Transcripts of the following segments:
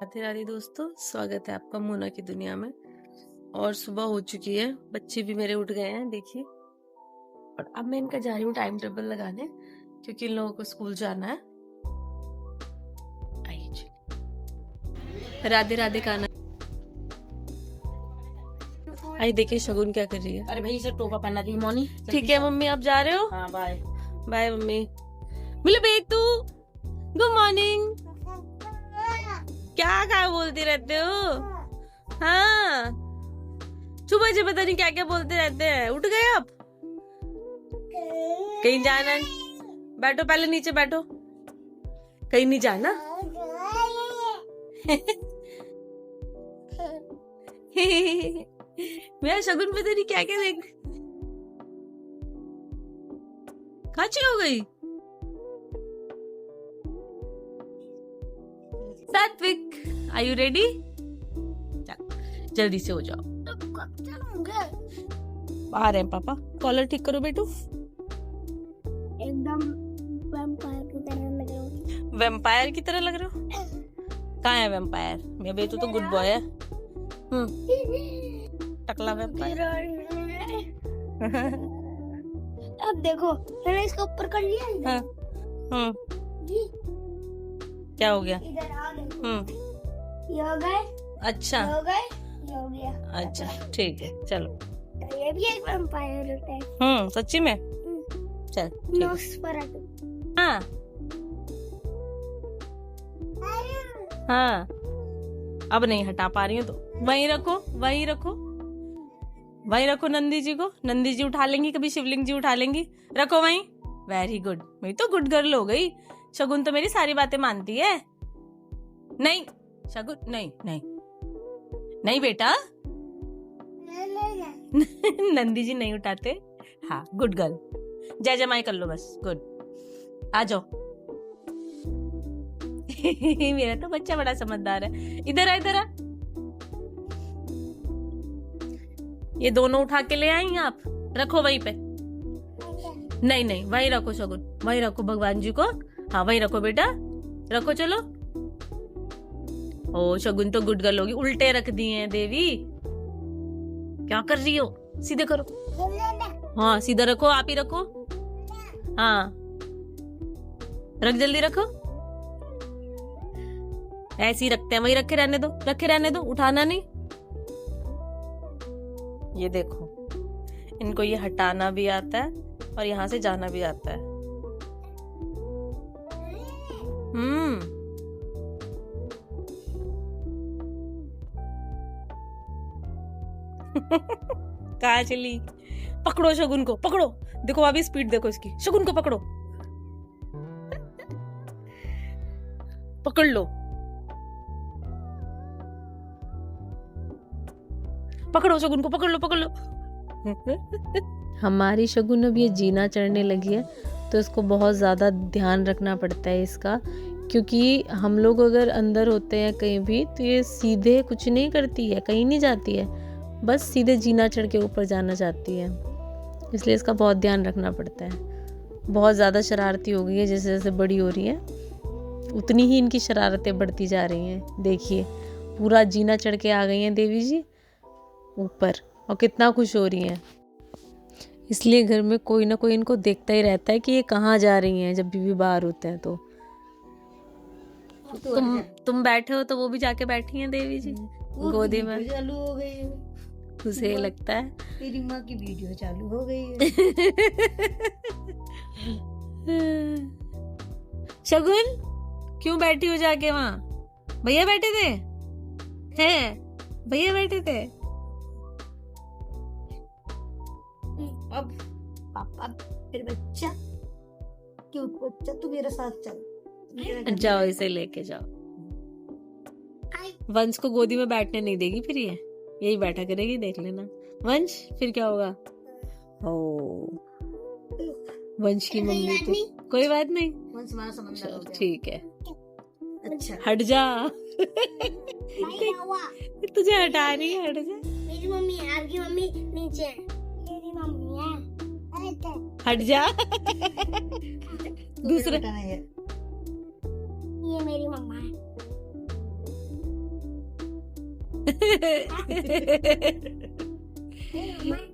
राधे राधे दोस्तों, स्वागत है आपका मोना की दुनिया में। और सुबह हो चुकी है, बच्चे भी मेरे उठ गए हैं देखिए। और अब मैं इनका जा रही हूँ टाइम टेबल लगाने, क्योंकि इन लोगों को स्कूल जाना है। आइए जी, राधे राधे गाना। आई देखिए शगुन क्या कर रही है। अरे भाई इसे टोपा पहना दी मोनी। ठीक है मम्मी, आप जा रहे हो? हाँ बाय बाय मम्मी। मिलो बेग तू, गुड मॉर्निंग। क्या बोलते रहते हो? हाँ, सुबह से पता नहीं क्या क्या बोलते रहते हैं। उठ गए आप? कहीं जाना है? बैठो पहले, नीचे बैठो। कहीं नहीं जाना? मेरा शगुन पता नहीं क्या क्या देख। खाची हो गई। सात्विक, आर यू रेडी? जल्दी से हो जाओ। बाहर है पापा। कॉलर ठीक करो बेटू। एकदम वैम्पायर की तरह लग रहा हूँ। वैम्पायर की तरह लग रहे हो? कहाँ है वैम्पायर? मेरा बेटू तो गुड बॉय है। टकला वैम्पायर। अब देखो, मैंने इसको ऊपर कर लिया इधर। क्या हो गया? इधर आ गए। ये हो गए। अच्छा, ये हो गए, ये हो गया। अच्छा ठीक है, चलो। तो ये भी एक वैम्पायर होता है। सच्ची में? चल ठीक है। नोस्फेरातु। हाँ हाँ, अब नहीं हटा पा रही हूँ तो वहीं रखो, वहीं रखो, वहीं रखो। नंदी जी को, नंदी जी उठा लेंगी, कभी शिवलिंग जी उठा लेंगी। रखो वहीं। वेरी गुड, मेरी तो गुड गर्ल हो गई। शगुन तो मेरी सारी बातें मानती है। नहीं शगुन, नहीं नहीं नहीं बेटा। नंदी जी नहीं उठाते। हाँ गुड गर्ल, जय जमाई कर लो बस। गुड, आ जाओ। मेरा तो बच्चा बड़ा समझदार है। इधर आ, इधर आ। ये दोनों उठा के ले आई आप, रखो वहीं पे। नहीं नहीं, वहीं रखो शगुन, वहीं रखो भगवान जी को। हाँ वहीं रखो बेटा, रखो। चलो। ओ शगुन तो गुड गर्ल होगी। उल्टे रख दिए हैं देवी। क्या कर रही हो? सीधे करो। हाँ सीधा रखो, आप ही रखो। हाँ रख, जल्दी रखो। ऐसे ही रखते हैं, वही रखे रहने दो, रखे रहने दो, उठाना नहीं। ये देखो, इनको ये हटाना भी आता है और यहाँ से जाना भी आता है। कहाँ चली? पकड़ो शगुन को, पकड़ो। देखो अभी स्पीड देखो इसकी। शगुन को पकड़ो, पकड़ लो। पकड़ो शगुन को, पकड़ लो, पकड़ लो। हमारी शगुन अब ये जीना चढ़ने लगी है, तो इसको बहुत ज़्यादा ध्यान रखना पड़ता है इसका, क्योंकि हम लोग अगर अंदर होते हैं कहीं भी तो ये सीधे कुछ नहीं करती है, कहीं नहीं जाती है, बस सीधे जीना चढ़ के ऊपर जाना चाहती है। इसलिए इसका बहुत ध्यान रखना पड़ता है। बहुत ज़्यादा शरारती हो गई है, जैसे जैसे बड़ी हो रही है उतनी ही इनकी शरारतें बढ़ती जा रही हैं। देखिए पूरा जीना चढ़ के आ गई हैं देवी जी ऊपर, और कितना खुश हो रही हैं। इसलिए घर में कोई ना कोई इनको देखता ही रहता है कि ये कहाँ जा रही हैं जब भी बाहर होते हैं। तो तुम बैठे हो तो वो भी जाके बैठी हैं देवी जी गोदी में। चालू हो गई है। उसे लगता है तेरी माँ की वीडियो चालू हो गई है। शगुन क्यों बैठी हो जाके वहाँ? भैया बैठे थे? हैं भैया बैठे थे? अब पापा फिर बच्चा, क्यों बच्चा तू मेरे साथ चल। जाओ इसे लेके जाओ। वंश को गोदी में बैठने नहीं देगी फिर ये, यही बैठा करेगी, देख लेना। वंश फिर क्या होगा? ओ वंश की मम्मी तो कोई बात नहीं, ठीक है। अच्छा हट जा। नहीं हुआ। तुझे हटा रही है, हट जा। मेरी मम्मी है, आपकी मम्मी नीचे है। मेरी मम्मी है। हट जा। दूसरा ये मेरी मम्मा है।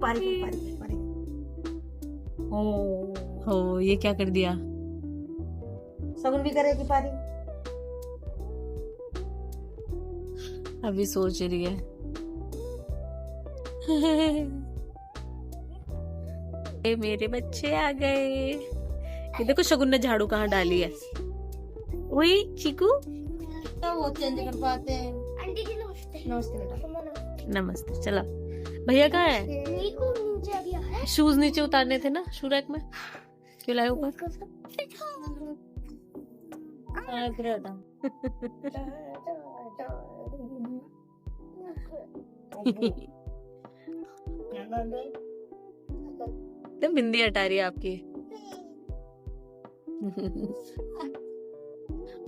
पारी हो ये क्या कर दिया? सगुन भी करेगी पारी। अभी सोच रही है। ए, मेरे बच्चे आ गए। ये देखो शगुन ने झाड़ू कहाँ डाली है। वही चीकू तो वो चेंज कर पाते हैं। आंटी जी नमस्ते। नमस्ते बेटा। नमस्ते। चला भैया कहाँ है? नीकू नीचे आ गया है। शूज नीचे उतारने थे ना शू रैक में, क्यों लाए ऊपर? तो बिंदी हटा रही है आपकी।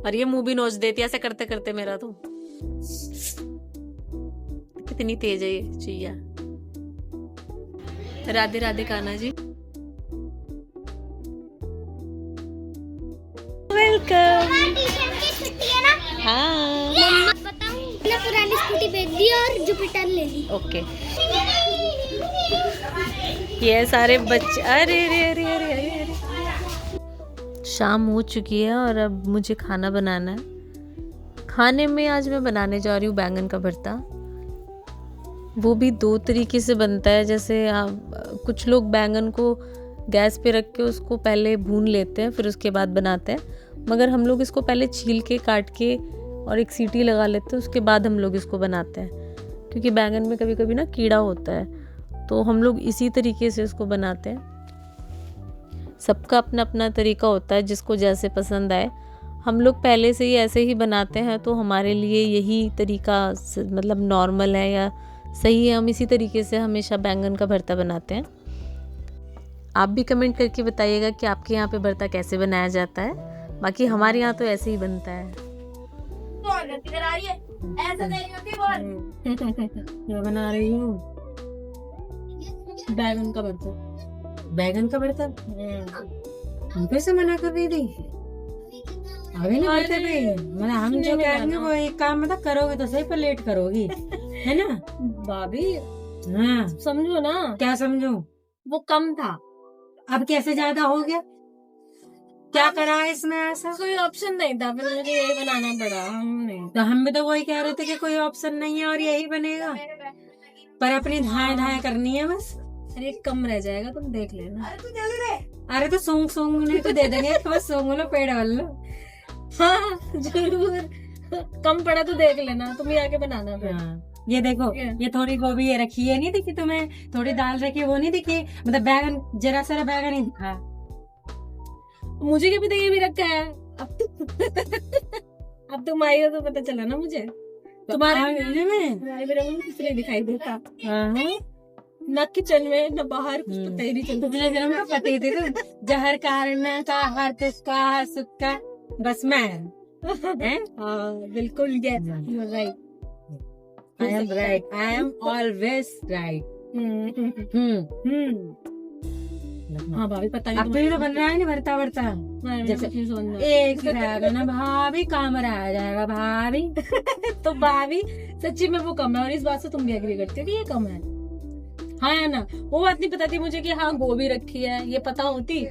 और ये मुंह भी नोच देती है ऐसे करते करते मेरा तो। कितनी तेज है ये चिया। राधे राधे कान्हा जी। वेलकम। छुट्टी है ना? हाँ मम्मा बताऊं मैंने पुरानी स्कूटी बेच दी और जुपिटर ले ली। ओके। ये सारे बच्चे, अरे अरे अरे अरे अरे अरे। शाम हो चुकी है और अब मुझे खाना बनाना है। खाने में आज मैं बनाने जा रही हूँ बैंगन का भरता। वो भी दो तरीके से बनता है। जैसे कुछ लोग बैंगन को गैस पे रख के उसको पहले भून लेते हैं फिर उसके बाद बनाते हैं, मगर हम लोग इसको पहले छील के काट के और एक सीटी लगा लेते हैं, उसके बाद हम लोग इसको बनाते हैं। क्योंकि बैंगन में कभी कभी ना कीड़ा होता है, तो हम लोग इसी तरीके से इसको बनाते हैं। सबका अपना अपना तरीका होता है, जिसको जैसे पसंद आए। हम लोग पहले से ही ऐसे ही बनाते हैं, तो हमारे लिए यही तरीका मतलब नॉर्मल है या सही है। हम इसी तरीके से हमेशा बैंगन का भरता बनाते हैं। आप भी कमेंट करके बताइएगा कि आपके यहाँ पे भरता कैसे बनाया जाता है। बाकी हमारे यहाँ तो ऐसे ही बनता है। क्या बना रही हूँ? बैंगन का भरता। बैगन का भरता। हम कैसे मना कर रही थी? अभी नहीं बैठे थे। मतलब हम जो कहेंगे वो एक काम मतलब करोगे तो सही, पर लेट करोगी, है ना भाभी? हाँ समझो ना, क्या समझो? वो कम था। अब कैसे ज्यादा हो गया? क्या करा है इसमें ऐसा? कोई ऑप्शन नहीं था, फिर मुझे यही बनाना पड़ा। हमने तो हम भी तो वही कह रहे थे कि कोई ऑप्शन नहीं है और यही बनेगा, पर अपनी धाए धाए करनी है बस। अरे कम रह जाएगा, तुम देख लेना। अरे तो सोंग सोंग ने तो दे देंगे, बस सोंग लो पेड़ वाल लो। हाँ जरूर, कम पड़ा तो देख लेना, तुम ही आके बनाना फिर। हाँ, ये देखो ये थोड़ी गोभी ये रखी है, नहीं दिखी तुम्हें? थोड़ी दाल रखी वो नहीं दिखी? मतलब बैगन, जरा सारा बैगन ही दिखा। मुझे क्या पता ये भी रखा है। अब तुम आई हो तो पता चला ना मुझे। तुम्हारे में किसने दिखाई देता? न किचन में न बाहर, कुछ पता ही नहीं चलता। पिछले जन्म का पति थी तुम। जहर कारण का, हर तुस्का, हर सुख का, बस मैं। हाँ बिल्कुल, right. I am right. I am always right. हाँ भाभी पता नहीं। अब तो ये तो बन रहा है नहीं भरता भरता। जैसे एक रहेगा ना भाभी, काम रह जाएगा भाभी। तो भाभी सच्ची में वो कम है, और इस बात से तुम भी एग्री करते हो कि ये कम है? हाँ है ना? वो बात नहीं पता थी मुझे कि हाँ गोभी रखी है, ये पता होती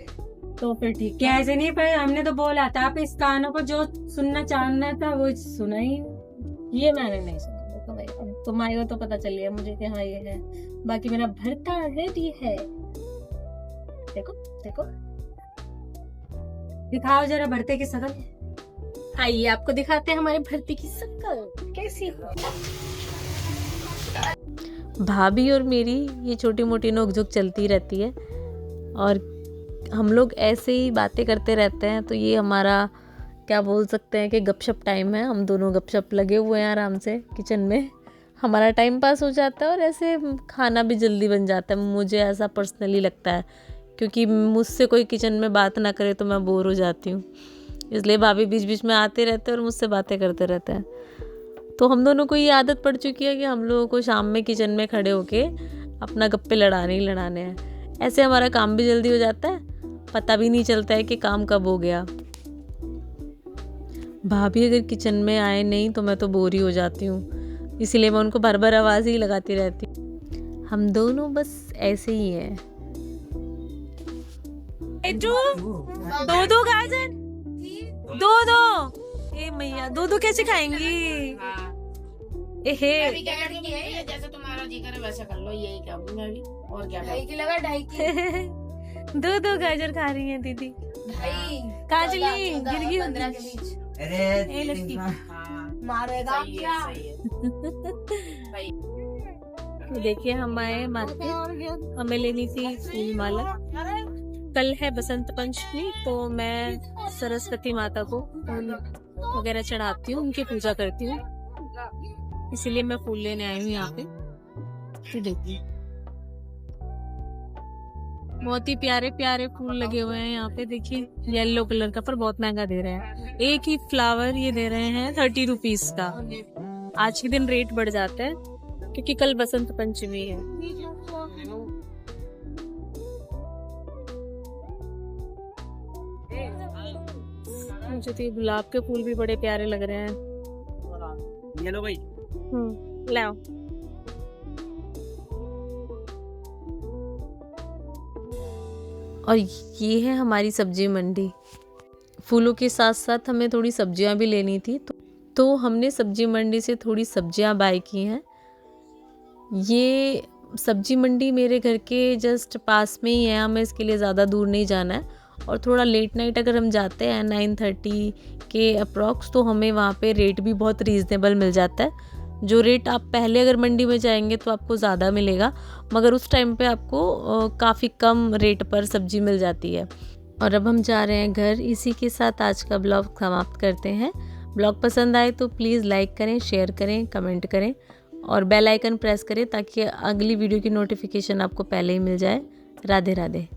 तो फिर ठीक। कैसे नहीं, पर हमने तो बोला था, आप इस कानों को जो सुनना चाहना था वो सुना ही। ये मैंने नहीं सुना। तुम आई हो तो पता चल गया मुझे कि हाँ ये है। बाकी मेरा भरता रेडी है। देखो देखो, दिखाओ जरा भरते की शक्ल। आइए आपको दिखाते हैं हमारे भरते की शक्ल कैसी हो। भाभी और मेरी ये छोटी मोटी नोकझोंक चलती रहती है, और हम लोग ऐसे ही बातें करते रहते हैं। तो ये हमारा क्या बोल सकते हैं कि गपशप टाइम है। हम दोनों गपशप लगे हुए हैं आराम से किचन में। हमारा टाइम पास हो जाता है और ऐसे खाना भी जल्दी बन जाता है। मुझे ऐसा पर्सनली लगता है, क्योंकि मुझसे कोई किचन में बात ना करे तो मैं बोर हो जाती हूँ। इसलिए भाभी बीच बीच में आते रहते हैं और मुझसे बातें करते रहते हैं। तो हम दोनों को ये आदत पड़ चुकी है कि हम लोगों को शाम में किचन में खड़े होके अपना गप्पे लड़ाने ही लड़ाने हैं। ऐसे हमारा काम भी जल्दी हो जाता है, पता भी नहीं चलता है कि काम कब हो गया। भाभी अगर किचन में आए नहीं तो मैं तो बोर ही हो जाती हूँ। इसीलिए मैं उनको बार बार आवाज़ ही लगाती रहती हूँ। हम दोनों बस ऐसे ही हैं। दो गाजर, दो ए मैया, दो कैसे खाएंगी? एहे जैसे तुम्हारा जी करे वैसा कर लो, यही क्या मैं भी और क्या 2.5 की लगा 2.5 की दो गाजर खा रही हैं दीदी। कहाँ चली? गिर गई 15 के बीच ए लड़की। मारेगा क्या? तो देखिए हम आए मार्केट, हमें लेनी थी फूल माला। कल है बसंत पंचमी, तो मैं सरस्वती माता को फूल वगैरह चढ़ाती हूँ, उनकी पूजा करती हूँ, इसीलिए मैं फूल लेने आई हूँ यहाँ पे। तो देखिए बहुत ही प्यारे प्यारे फूल लगे हुए हैं यहाँ पे। देखिए येलो कलर का, पर बहुत महंगा दे रहे हैं। एक ही फ्लावर ये दे रहे हैं 30 रुपीज का। आज के दिन रेट बढ़ जाता है क्योंकि कल बसंत पंचमी है। मुझे तो ये गुलाब के फूल भी बड़े प्यारे लग रहे हैं। ये लो भाई। लाओ। और ये है हमारी सब्जी मंडी। फूलों के साथ साथ हमें थोड़ी सब्जियां भी लेनी थी, तो हमने सब्जी मंडी से थोड़ी सब्जियां बाय की हैं। ये सब्जी मंडी मेरे घर के जस्ट पास में ही है, हमें इसके लिए ज़्यादा दूर नहीं जाना है। और थोड़ा लेट नाइट अगर हम जाते हैं 9:30 के अप्रॉक्स, तो हमें वहाँ पे रेट भी बहुत रीज़नेबल मिल जाता है। जो रेट आप पहले अगर मंडी में जाएंगे तो आपको ज़्यादा मिलेगा, मगर उस टाइम पे आपको काफ़ी कम रेट पर सब्जी मिल जाती है। और अब हम जा रहे हैं घर। इसी के साथ आज का ब्लॉग समाप्त करते हैं। ब्लॉग पसंद आए तो प्लीज़ लाइक करें, शेयर करें, कमेंट करें और बेल आइकन प्रेस करें ताकि अगली वीडियो की नोटिफिकेशन आपको पहले ही मिल जाए। राधे राधे।